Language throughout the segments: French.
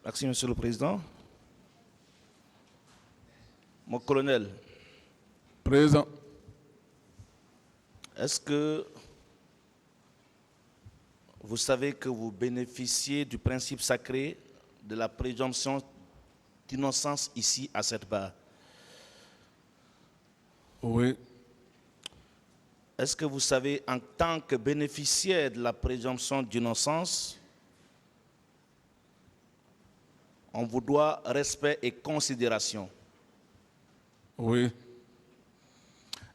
Merci, Monsieur le Président. Mon colonel. Présent. Est-ce que vous savez que vous bénéficiez du principe sacré de la présomption d'innocence ici à cette barre? Oui. Est-ce que vous savez, en tant que bénéficiaire de la présomption d'innocence, on vous doit respect et considération? Oui.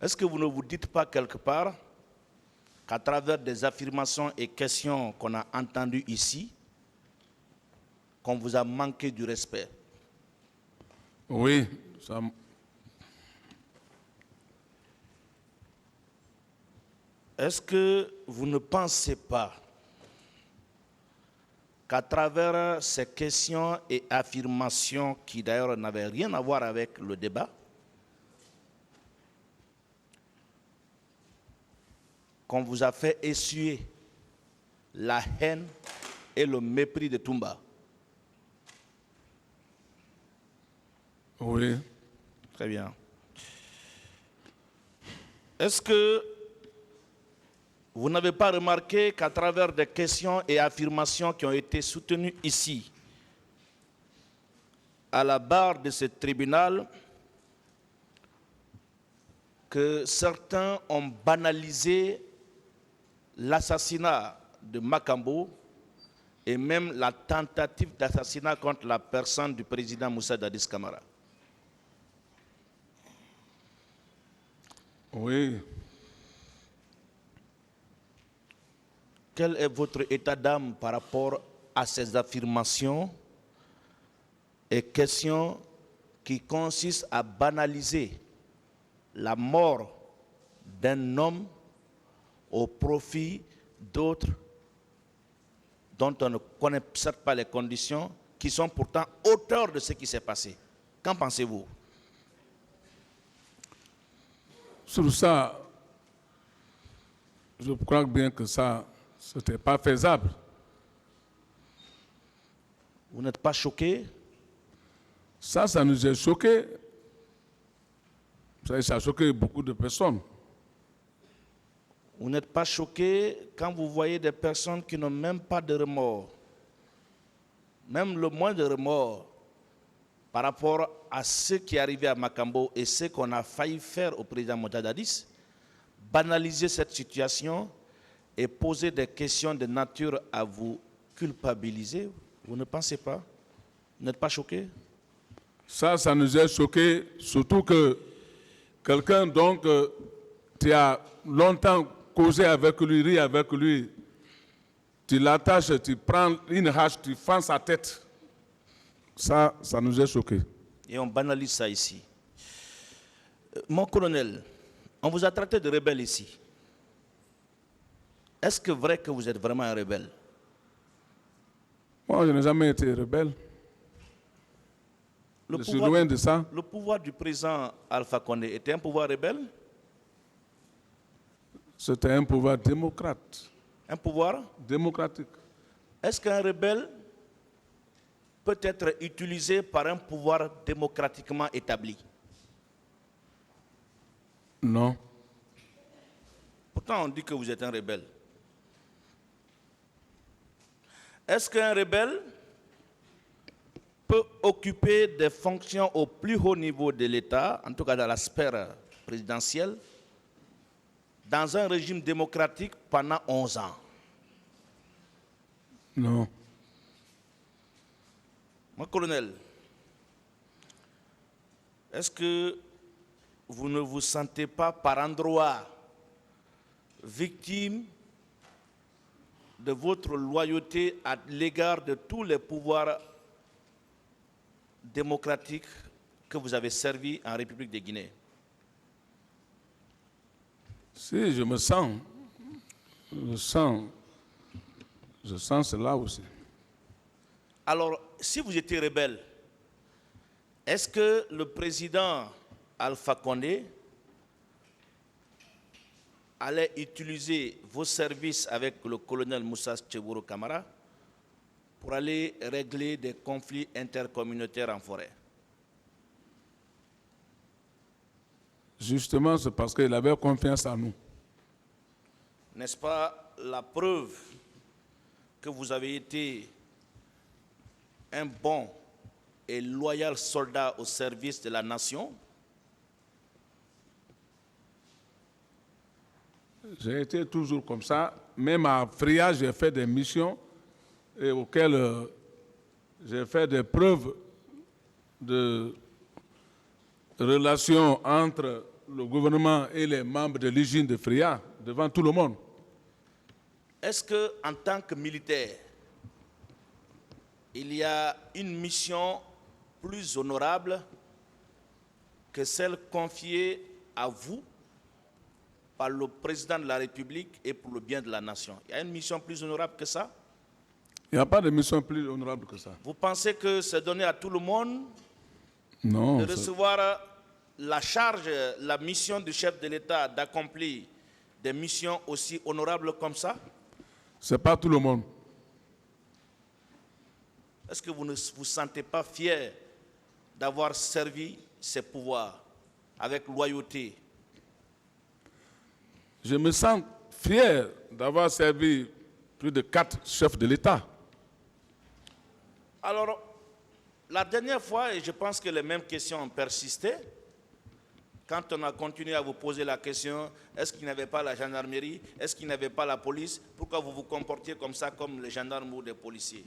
Est-ce que vous ne vous dites pas quelque part qu'à travers des affirmations et questions qu'on a entendues ici, qu'on vous a manqué du respect? Oui. Ça... Est-ce que vous ne pensez pas qu'à travers ces questions et affirmations qui d'ailleurs n'avaient rien à voir avec le débat, qu'on vous a fait essuyer la haine et le mépris de Toumba? Oui. Très bien. Est-ce que vous n'avez pas remarqué qu'à travers des questions et affirmations qui ont été soutenues ici, à la barre de ce tribunal, que certains ont banalisé l'assassinat de Makambo et même la tentative d'assassinat contre la personne du président Moussa Dadis Camara? Oui. Quel est votre état d'âme par rapport à ces affirmations et questions qui consistent à banaliser la mort d'un homme au profit d'autres dont on ne connaît certes pas les conditions, qui sont pourtant auteurs de ce qui s'est passé? Qu'en pensez-vous? Sur ça, je crois bien que ça, ce n'était pas faisable. Vous n'êtes pas choqué? Ça nous a choqué. Ça a choqué beaucoup de personnes. Vous n'êtes pas choqué quand vous voyez des personnes qui n'ont même pas de remords, même le moins de remords par rapport à ce qui est arrivé à Makambo et ce qu'on a failli faire au président Moussa Dadis, banaliser cette situation et poser des questions de nature à vous culpabiliser? Vous ne pensez pas? Vous n'êtes pas choqué? Ça nous a choqué, surtout que quelqu'un, donc, tu as longtemps causé avec lui, ri avec lui, tu l'attaches, tu prends une hache, tu fends sa tête. Ça nous a choqué. Et on banalise ça ici. Mon colonel, on vous a traité de rebelle ici. Est-ce que vrai que vous êtes vraiment un rebelle? Moi, je n'ai jamais été rebelle. Je suis loin de ça. Le pouvoir du président Alpha Condé était un pouvoir rebelle? C'était un pouvoir démocrate. Un pouvoir démocratique. Est-ce qu'un rebelle peut être utilisé par un pouvoir démocratiquement établi? Non. Pourtant, on dit que vous êtes un rebelle. Est-ce qu'un rebelle peut occuper des fonctions au plus haut niveau de l'État, en tout cas dans la sphère présidentielle, dans un régime démocratique pendant 11 ans? Non. Mon colonel, est-ce que vous ne vous sentez pas par endroit victime de votre loyauté à l'égard de tous les pouvoirs démocratiques que vous avez servis en République de Guinée? Si, je me sens. Je sens cela aussi. Alors, si vous étiez rebelle, est-ce que le président Alpha Condé allait utiliser vos services avec le colonel Moussa Tchebourou Camara pour aller régler des conflits intercommunautaires en forêt? Justement, c'est parce qu'il avait confiance en nous. N'est-ce pas la preuve que vous avez été un bon et loyal soldat au service de la nation? J'ai été toujours comme ça. Même à Fria, j'ai fait des missions et auxquelles j'ai fait des preuves de relations entre le gouvernement et les membres de l'usine de Fria devant tout le monde. Est-ce qu'en tant que militaire, il y a une mission plus honorable que celle confiée à vous par le président de la République et pour le bien de la nation? Il y a une mission plus honorable que ça? Il n'y a pas de mission plus honorable que ça. Vous pensez que c'est donné à tout le monde Non. de recevoir la charge, la mission du chef de l'État d'accomplir des missions aussi honorables comme ça? Ce n'est pas tout le monde. Est-ce que vous ne vous sentez pas fier d'avoir servi ces pouvoirs avec loyauté? Je me sens fier d'avoir servi plus de 4 chefs de l'État. Alors, la dernière fois, et je pense que les mêmes questions ont persisté, quand on a continué à vous poser la question, est-ce qu'il n'y avait pas la gendarmerie, est-ce qu'il n'y avait pas la police, pourquoi vous vous comportiez comme ça, comme les gendarmes ou les policiers?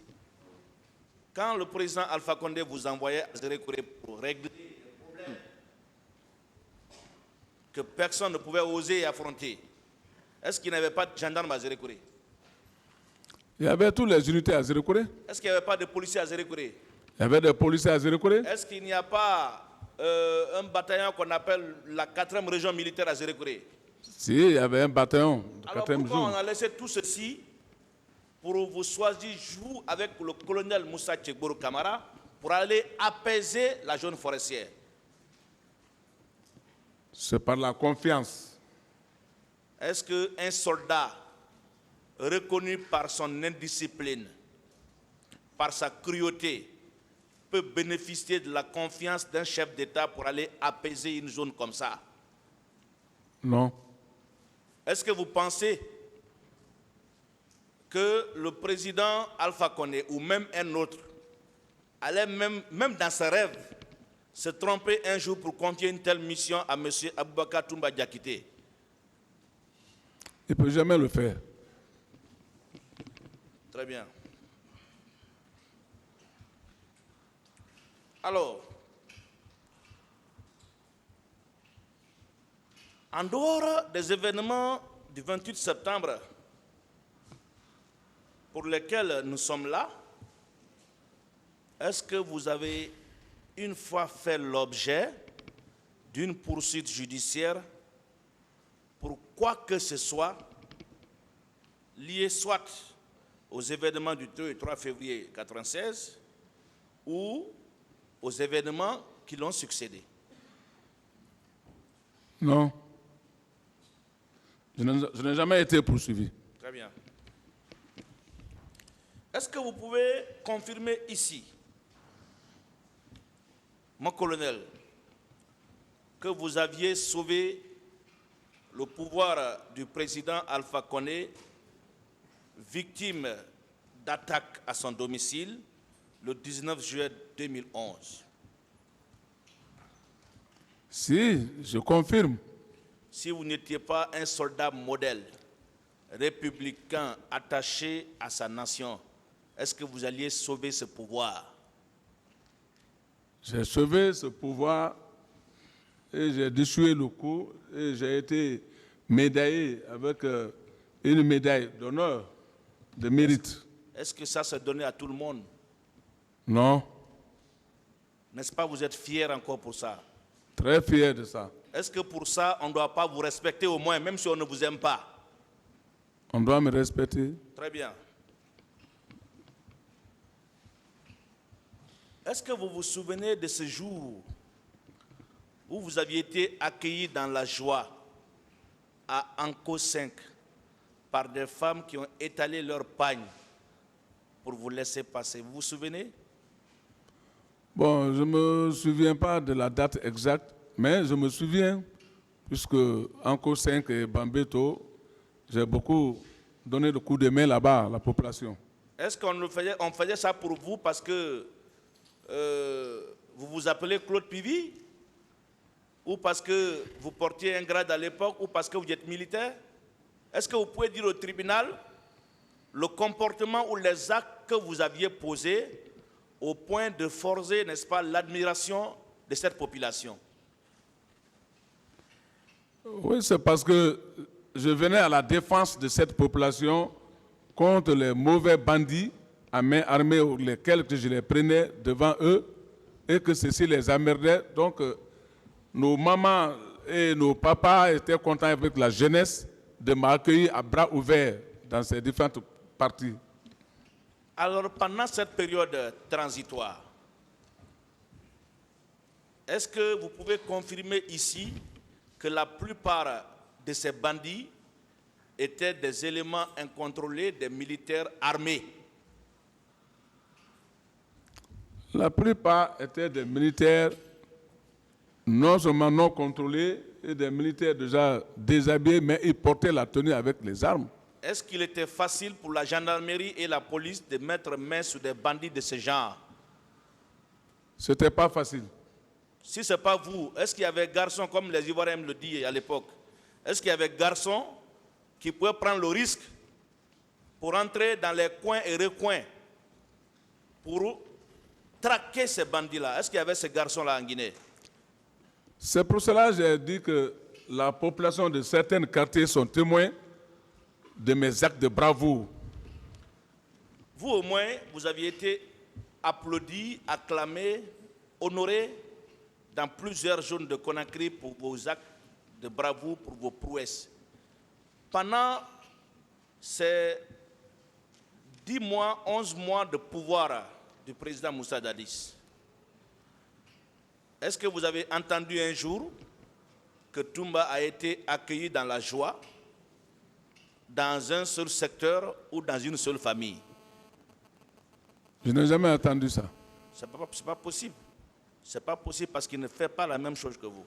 Quand le président Alpha Condé vous envoyait à Zérékoré pour régler des problèmes que personne ne pouvait oser affronter, est-ce qu'il n'y avait pas de gendarmes à Zérékoré? Il y avait toutes les unités à Zérékoré. Est-ce qu'il n'y avait pas de policiers à Zérékoré? Il y avait des policiers à Zérékoré. Est-ce qu'il n'y a pas un bataillon qu'on appelle la 4e région militaire à Zérékoré? Si, il y avait un bataillon de Alors 4e pourquoi jour. on a laissé tout ceci pour vous choisir jour avec le colonel Moussa Tchegboro Kamara pour aller apaiser la zone forestière? C'est par la confiance. Est-ce qu'un soldat reconnu par son indiscipline, par sa cruauté, peut bénéficier de la confiance d'un chef d'État pour aller apaiser une zone comme ça? Non. Est-ce que vous pensez que le président Alpha Condé ou même un autre allait même dans ses rêves se tromper un jour pour confier une telle mission à M. Aboubakar Toumba Diakité? Il ne peut jamais le faire. Très bien. Alors, en dehors des événements du 28 septembre pour lesquels nous sommes là, est-ce que vous avez une fois fait l'objet d'une poursuite judiciaire pour quoi que ce soit lié soit aux événements du 2 et 3 février 1996 ou aux événements qui l'ont succédé? Non. Je n'ai jamais été poursuivi. Très bien. Est-ce que vous pouvez confirmer ici, mon colonel, que vous aviez sauvé le pouvoir du président Alpha Condé, victime d'attaque à son domicile le 19 juillet 2011? Si, je confirme. Si vous n'étiez pas un soldat modèle, républicain, attaché à sa nation, est-ce que vous alliez sauver ce pouvoir? J'ai sauvé ce pouvoir et j'ai déchoué le coup et j'ai été médaillé avec une médaille d'honneur, de mérite. Est-ce que ça s'est donné à tout le monde? Non. N'est-ce pas, vous êtes fiers encore pour ça? Très fier de ça. Est-ce que pour ça, on ne doit pas vous respecter au moins, même si on ne vous aime pas? On doit me respecter. Très bien. Est-ce que vous vous souvenez de ce jour où vous aviez été accueillis dans la joie à Anko 5 par des femmes qui ont étalé leur pagne pour vous laisser passer. Vous vous souvenez? Bon, je ne me souviens pas de la date exacte, mais je me souviens, puisque Anko 5 et Bambeto, j'ai beaucoup donné de coups de main là-bas à la population. Est-ce on faisait ça pour vous parce que vous vous appelez Claude Pivy? Ou parce que vous portiez un grade à l'époque? Ou parce que vous êtes militaire? Est-ce que vous pouvez dire au tribunal le comportement ou les actes que vous aviez posés au point de forcer, n'est-ce pas, l'admiration de cette population? Oui, c'est parce que je venais à la défense de cette population contre les mauvais bandits à main armée, lesquels que je les prenais devant eux et que ceci les emmerdait. Donc, nos mamans et nos papas étaient contents avec la jeunesse de m'accueillir à bras ouverts dans ces différentes parties. Alors, pendant cette période transitoire, est-ce que vous pouvez confirmer ici que la plupart de ces bandits étaient des éléments incontrôlés des militaires armés? La plupart étaient des militaires non seulement non contrôlés, et des militaires déjà déshabillés, mais ils portaient la tenue avec les armes. Est-ce qu'il était facile pour la gendarmerie et la police de mettre main sur des bandits de ce genre? Ce n'était pas facile. Si ce n'est pas vous, est-ce qu'il y avait garçons, comme les Ivoiriens me le disaient à l'époque, est-ce qu'il y avait garçons qui pouvaient prendre le risque pour entrer dans les coins et recoins pour traquer ces bandits-là? Est-ce qu'il y avait ces garçons-là en Guinée? C'est pour cela que j'ai dit que la population de certains quartiers sont témoins de mes actes de bravoure. Vous, au moins, vous aviez été applaudi, acclamé, honoré dans plusieurs zones de Conakry pour vos actes de bravoure, pour vos prouesses. Pendant ces 10 mois, 11 mois de pouvoir du président Moussa Dadis, est-ce que vous avez entendu un jour que Toumba a été accueilli dans la joie, dans un seul secteur ou dans une seule famille? Je n'ai jamais entendu ça. Ce n'est pas possible. Ce n'est pas possible parce qu'il ne fait pas la même chose que vous.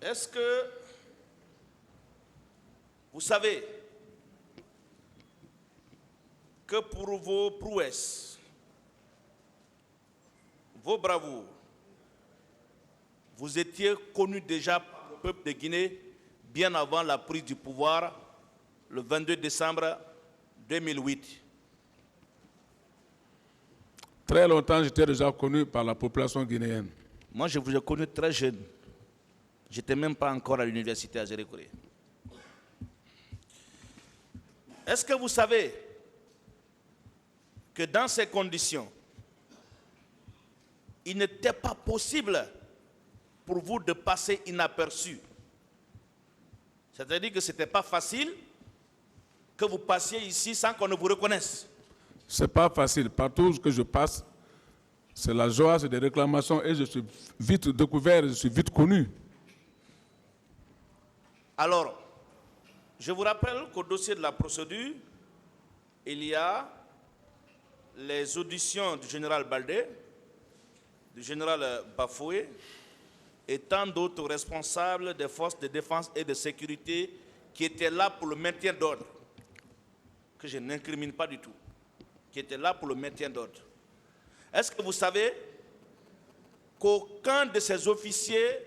Est-ce que vous savez que pour vos prouesses, vos bravoures, vous étiez connus déjà par le peuple de Guinée bien avant la prise du pouvoir le 22 décembre 2008. Très longtemps, j'étais déjà connu par la population guinéenne. Moi, je vous ai connu très jeune. Je n'étais même pas encore à l'université à Zérékoré. Est-ce que vous savez que dans ces conditions, il n'était pas possible pour vous de passer inaperçu? C'est-à-dire que ce n'était pas facile que vous passiez ici sans qu'on ne vous reconnaisse. Ce n'est pas facile. Partout que je passe, c'est la joie, c'est des réclamations et je suis vite découvert, je suis vite connu. Alors, je vous rappelle qu'au dossier de la procédure, il y a les auditions du général Baldé, du général Bafoué et tant d'autres responsables des forces de défense et de sécurité qui étaient là pour le maintien d'ordre, que je n'incrimine pas du tout, qui étaient là pour le maintien d'ordre. Est-ce que vous savez qu'aucun de ces officiers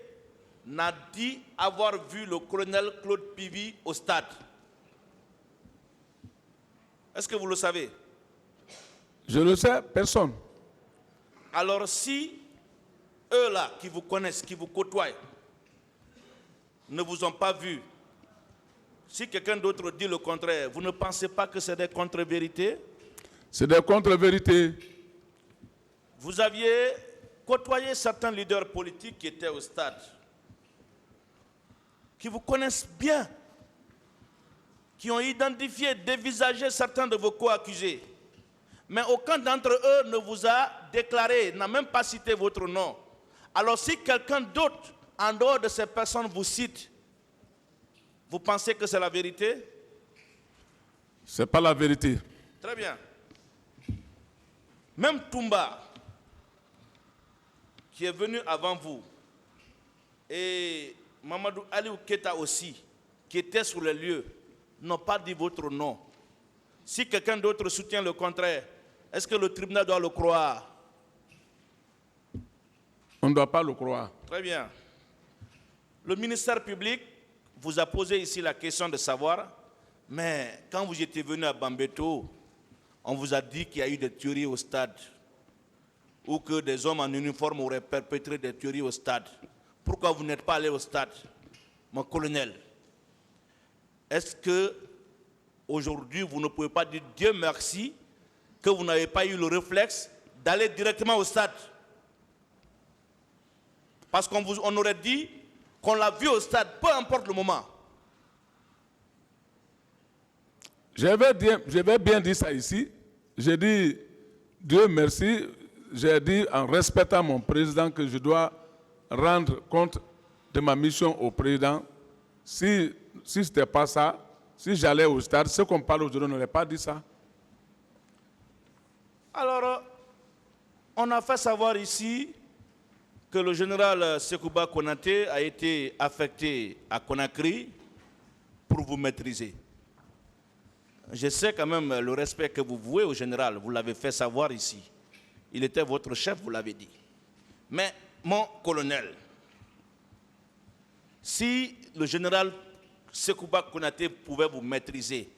n'a dit avoir vu le colonel Claude Pivy au stade? Est-ce que vous le savez? Je le sais, personne. Alors si eux-là qui vous connaissent, qui vous côtoient, ne vous ont pas vu, si quelqu'un d'autre dit le contraire, vous ne pensez pas que c'est des contre-vérités? C'est des contre-vérités. Vous aviez côtoyé certains leaders politiques qui étaient au stade, qui vous connaissent bien, qui ont identifié, dévisagé certains de vos co-accusés. Mais aucun d'entre eux ne vous a déclaré, n'a même pas cité votre nom. Alors si quelqu'un d'autre, en dehors de ces personnes, vous cite, vous pensez que c'est la vérité? Ce n'est pas la vérité. Très bien. Même Toumba, qui est venu avant vous, et Mamadou Aliou Keita aussi, qui était sur les lieux, n'ont pas dit votre nom. Si quelqu'un d'autre soutient le contraire, est-ce que le tribunal doit le croire? On ne doit pas le croire. Très bien. Le ministère public vous a posé ici la question de savoir, mais quand vous étiez venu à Bambeto, on vous a dit qu'il y a eu des tueries au stade, ou que des hommes en uniforme auraient perpétré des tueries au stade. Pourquoi vous n'êtes pas allé au stade, mon colonel? Est-ce que aujourd'hui vous ne pouvez pas dire Dieu merci que vous n'avez pas eu le réflexe d'aller directement au stade? Parce qu'on aurait dit qu'on l'a vu au stade, peu importe le moment. J'avais bien dit ça ici. J'ai dit Dieu merci. J'ai dit en respectant mon président que je dois rendre compte de ma mission au président. Si ce n'était pas ça, si j'allais au stade, ce qu'on parle aujourd'hui, on n'aurait pas dit ça. Alors, on a fait savoir ici que le général Sekouba Konaté a été affecté à Conakry pour vous maîtriser. Je sais quand même le respect que vous vouez au général, vous l'avez fait savoir ici. Il était votre chef, vous l'avez dit. Mais, mon colonel, si le général Sekouba Konaté pouvait vous maîtriser,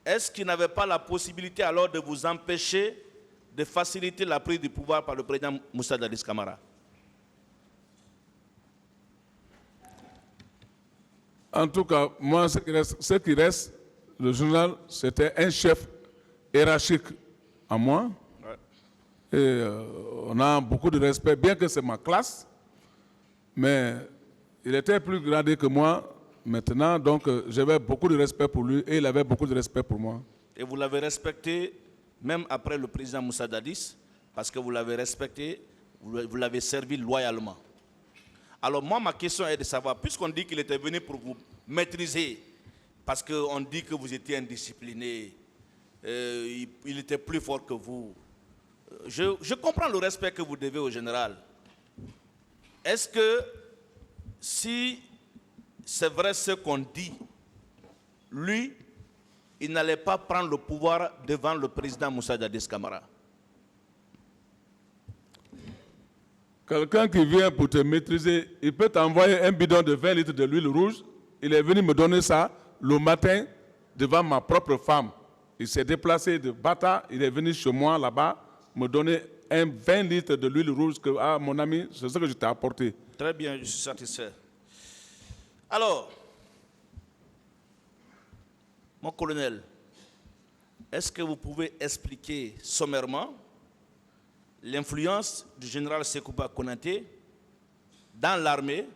est-ce qu'il n'avait pas la possibilité alors de vous empêcher de faciliter la prise du pouvoir par le président Moussa Dadis Camara? En tout cas, moi, ce qui reste, le journal, c'était un chef hiérarchique à moi. Ouais. Et on a beaucoup de respect, bien que c'est ma classe, mais il était plus gradé que moi maintenant, donc j'avais beaucoup de respect pour lui et il avait beaucoup de respect pour moi. Et vous l'avez respecté même après le président Moussa Dadis, parce que vous l'avez respecté, vous l'avez servi loyalement. Alors moi, ma question est de savoir, puisqu'on dit qu'il était venu pour vous maîtriser, parce qu'on dit que vous étiez indiscipliné, il était plus fort que vous. Je comprends le respect que vous devez au général. Est-ce que si c'est vrai ce qu'on dit, lui, il n'allait pas prendre le pouvoir devant le président Moussa Dadis Camara? Quelqu'un qui vient pour te maîtriser, il peut t'envoyer un bidon de 20 litres de l'huile rouge. Il est venu me donner ça le matin devant ma propre femme. Il s'est déplacé de Bata, il est venu chez moi là-bas, me donner un 20 litres de l'huile rouge que, ah, mon ami, c'est ce que je t'ai apporté. Très bien, je suis satisfait. Alors, mon colonel, est-ce que vous pouvez expliquer sommairement l'influence du général Sekouba Konaté dans l'armée,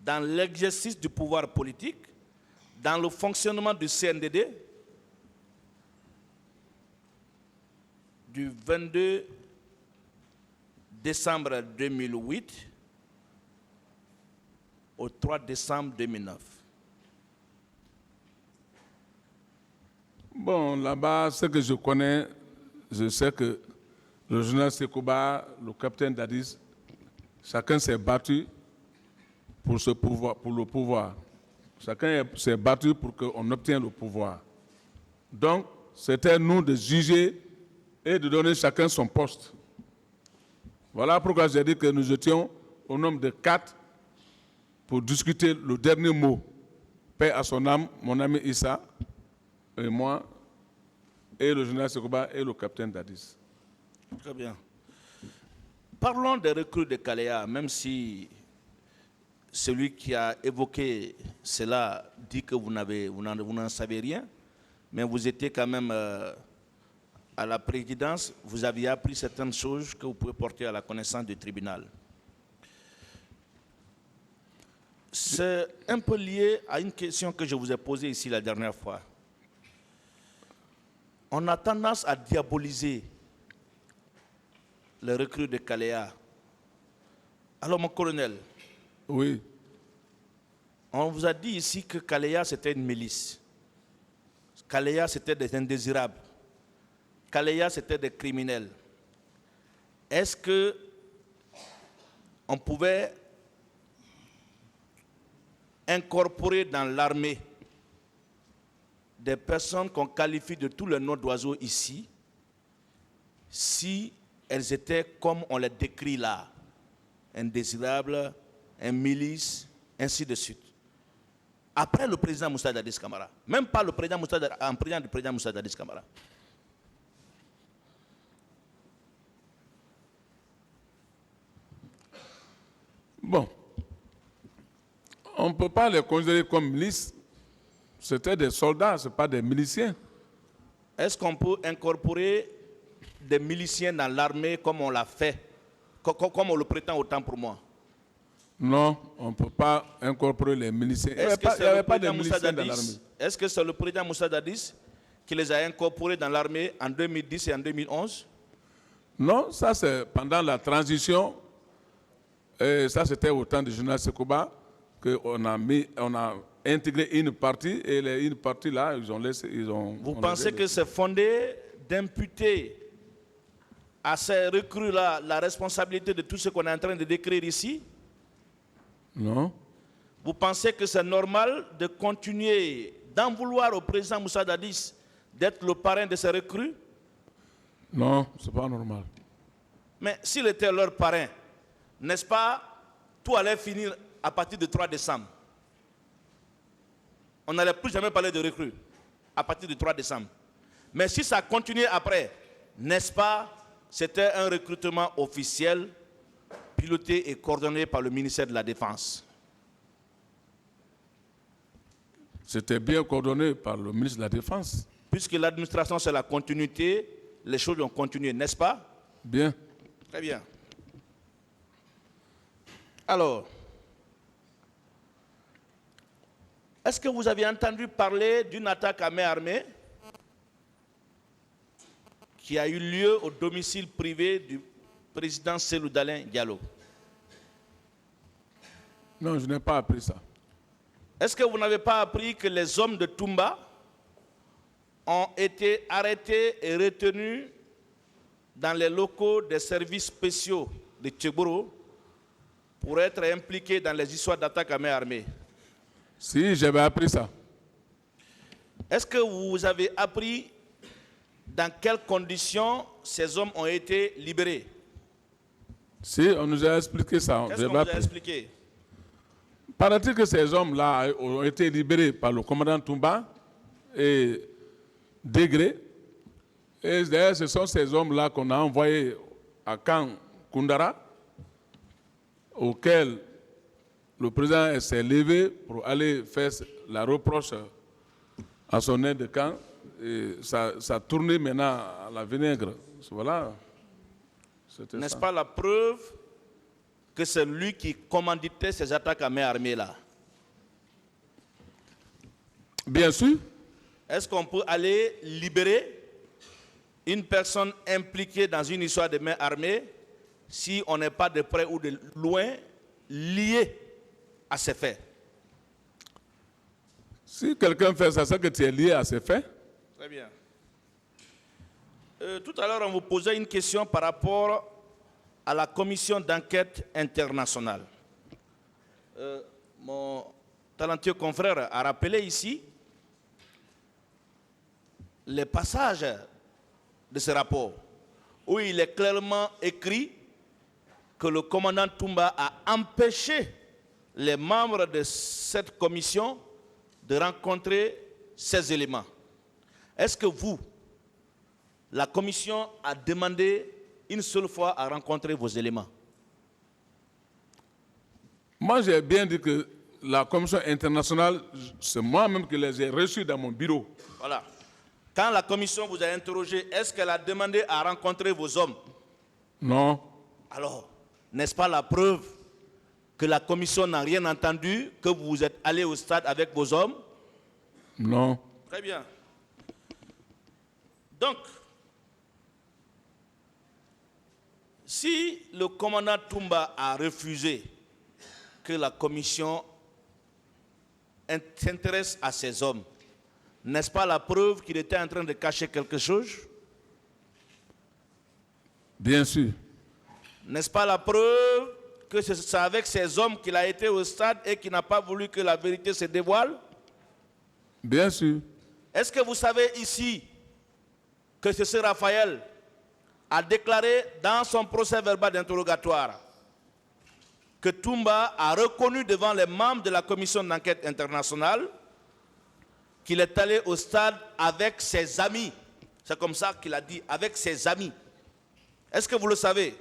dans l'exercice du pouvoir politique, dans le fonctionnement du CNDD du 22 décembre 2008 au 3 décembre 2009? Bon, là-bas, ce que je connais, je sais que le général Sekouba, le capitaine Dadis, chacun s'est battu pour le pouvoir. Chacun s'est battu pour qu'on obtienne le pouvoir. Donc, c'était à nous de juger et de donner chacun son poste. Voilà pourquoi j'ai dit que nous étions au nombre de 4 pour discuter le dernier mot. Paix à son âme, mon ami Issa, et moi, et le général Sekouba et le capitaine Dadis. Très bien. Parlons des recrues de Kaléa, même si celui qui a évoqué cela dit que vous n'en savez rien, mais vous étiez quand même à la présidence, vous aviez appris certaines choses que vous pouvez porter à la connaissance du tribunal. C'est un peu lié à une question que je vous ai posée ici la dernière fois. On a tendance à diaboliser les recrues de Kaléa. Alors, mon colonel, oui. On vous a dit ici que Kaléa, c'était une milice. Kaleya, c'était des indésirables. Kaleya, c'était des criminels. Est-ce que on pouvait incorporer dans l'armée des personnes qu'on qualifie de tous les noms d'oiseaux ici, si elles étaient comme on les décrit là, indésirables, un milice, ainsi de suite. Après le président Moussa Dadis Camara, même pas le président Moussa Dadis, en président du président Moussa Dadis Camara. Bon, on ne peut pas les considérer comme milices. C'était des soldats, ce pas des miliciens. Est-ce qu'on peut incorporer des miliciens dans l'armée comme on l'a fait, comme on le prétend autant pour moi? Non, on ne peut pas incorporer les miliciens. Il n'y avait pas de miliciens dans l'armée. Est-ce que c'est le président Moussa Dadis qui les a incorporés dans l'armée en 2010 et en 2011? Non, ça c'est pendant la transition. Et ça c'était au temps du général Sekouba qu'on a intégré une partie et une partie là, ils ont laissé. Vous pensez que c'est fondé d'imputer à ces recrues-là la responsabilité de tout ce qu'on est en train de décrire ici? Non. Vous pensez que c'est normal de continuer d'en vouloir au président Moussa Dadis d'être le parrain de ces recrues? Non, ce n'est pas normal. Mais s'il était leur parrain, n'est-ce pas, tout allait finir à partir du 3 décembre. On n'allait plus jamais parler de recrues à partir du 3 décembre. Mais si ça continuait après, n'est-ce pas, c'était un recrutement officiel, piloté et coordonné par le ministère de la Défense. C'était bien coordonné par le ministre de la Défense. Puisque l'administration, c'est la continuité, les choses ont continué, n'est-ce pas? Bien. Très bien. Alors, est-ce que vous avez entendu parler d'une attaque à main armée qui a eu lieu au domicile privé du président Cellou Dalein Diallo? Non, je n'ai pas appris ça. Est-ce que vous n'avez pas appris que les hommes de Toumba ont été arrêtés et retenus dans les locaux des services spéciaux de Tchéboro pour être impliqués dans les histoires d'attaque à main armée? Si, j'avais appris ça. Est-ce que vous avez appris dans quelles conditions ces hommes ont été libérés? Si, on nous a expliqué ça. Qu'est-ce qu'on vous a expliqué? Paraît-il que ces hommes-là ont été libérés par le commandant Toumba et Degré. Et d'ailleurs, ce sont ces hommes-là qu'on a envoyés à Camp Koundara, auquel le président s'est levé pour aller faire la reproche à son aide de camp. Et ça tournait maintenant à la vinaigre. Voilà. N'est-ce pas la preuve que c'est lui qui commanditait ces attaques à main armée là? Bien sûr. Est-ce qu'on peut aller libérer une personne impliquée dans une histoire de main armée si on n'est pas de près ou de loin lié à ces faits? Si quelqu'un fait ça, c'est que tu es lié à ces faits. Très bien. Tout à l'heure, on vous posait une question par rapport à la commission d'enquête internationale. Mon talentueux confrère a rappelé ici les passages de ce rapport où il est clairement écrit que le commandant Toumba a empêché les membres de cette commission de rencontrer ces éléments. Est-ce que vous, la commission a demandé une seule fois à rencontrer vos éléments? Moi, j'ai bien dit que la commission internationale, c'est moi-même qui les ai reçus dans mon bureau. Voilà. Quand la commission vous a interrogé, est-ce qu'elle a demandé à rencontrer vos hommes? Non. Alors, n'est-ce pas la preuve que la commission n'a rien entendu, que vous êtes allé au stade avec vos hommes? Non. Très bien. Donc, si le commandant Toumba a refusé que la commission s'intéresse à ces hommes, N'est-ce pas la preuve qu'il était en train de cacher quelque chose? Bien sûr. N'est-ce pas la preuve que c'est avec ces hommes qu'il a été au stade et qu'il n'a pas voulu que la vérité se dévoile? Bien sûr. Est-ce que vous savez ici que ce Raphaël a déclaré dans son procès verbal d'interrogatoire que Toumba a reconnu devant les membres de la commission d'enquête internationale qu'il est allé au stade avec ses amis. C'est comme ça qu'il a dit, avec ses amis. Est-ce que vous le savez?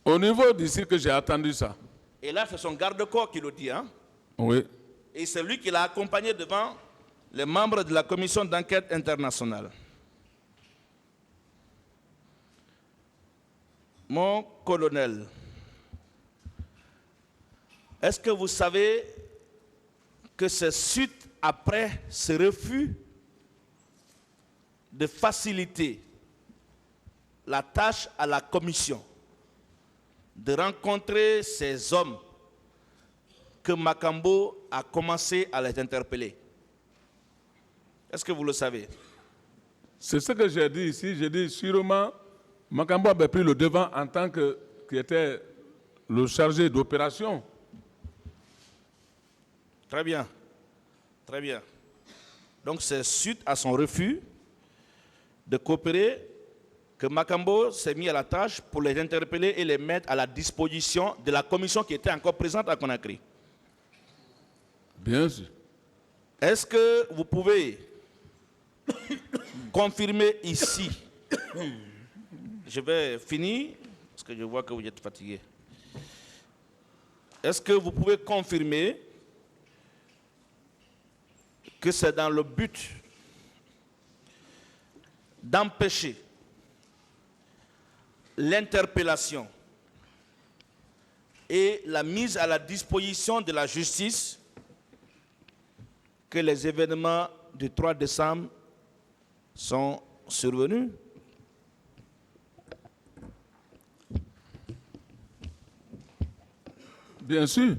Au niveau d'ici que j'ai attendu ça. Et là, c'est son garde-corps qui le dit. Hein? Oui. Et c'est lui qui l'a accompagné devant les membres de la commission d'enquête internationale. Mon colonel, est-ce que vous savez que c'est suite après ce refus de faciliter la tâche à la commission de rencontrer ces hommes que Makambo a commencé à les interpeller? Est-ce que vous le savez? C'est ce que j'ai dit ici. J'ai dit sûrement Makambo avait pris le devant en tant qu'il était le chargé d'opération. Très bien. Très bien. Donc c'est suite à son refus de coopérer que Makambo s'est mis à la tâche pour les interpeller et les mettre à la disposition de la commission qui était encore présente à Conakry. Bien sûr. Est-ce que vous pouvez confirmer ici? Je vais finir parce que je vois que vous êtes fatigué. Est-ce que vous pouvez confirmer que c'est dans le but d'empêcher l'interpellation et la mise à la disposition de la justice que les événements du 3 décembre sont survenus? Bien sûr.